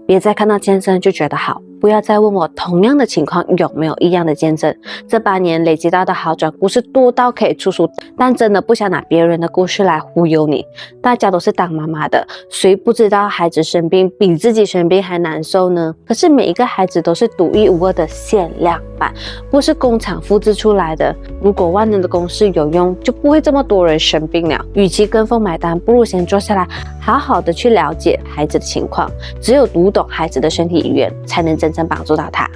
别再看到见证就觉得好，不要再问我同样的情况有没有一样的见证。这8年累积到的好转故事多到可以出书，但真的不想拿别人的故事来忽悠你。大家都是当妈妈的，谁不知道孩子生病比自己生病还难受呢？可是每一个孩子都是独一无二的限量版，不是工厂复制出来的。如果万能的公式有用，就不会这么多人生病了。与其跟风买单，不如先坐下来好好的去了解孩子的情况。只有读懂孩子的身体语言，才能真正帮助到他。